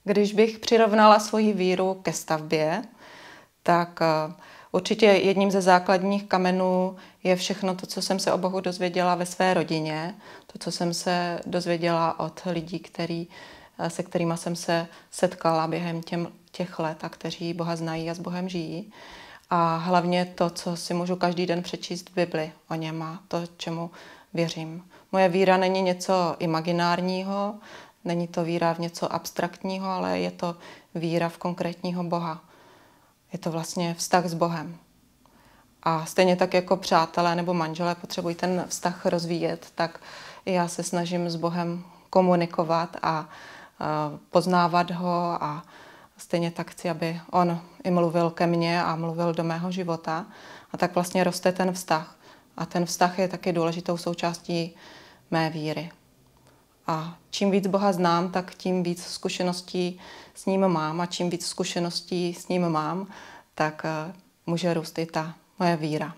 Když bych přirovnala svoji víru ke stavbě, tak určitě jedním ze základních kamenů je všechno to, co jsem se o Bohu dozvěděla ve své rodině, to, co jsem se dozvěděla od lidí, se kterými jsem se setkala během těch let a kteří Boha znají a s Bohem žijí. A hlavně to, co si můžu každý den přečíst v Bibli o něm a to, čemu věřím. Moje víra není něco imaginárního, není to víra v něco abstraktního, ale je to víra v konkrétního Boha. Je to vlastně vztah s Bohem. A stejně tak jako přátelé nebo manželé potřebují ten vztah rozvíjet, tak i já se snažím s Bohem komunikovat a poznávat ho a stejně tak chci, aby on i mluvil ke mně a mluvil do mého života. A tak vlastně roste ten vztah. A ten vztah je taky důležitou součástí mé víry. A čím víc Boha znám, tak tím víc zkušeností s ním mám. A čím víc zkušeností s ním mám, tak může růst i ta moje víra.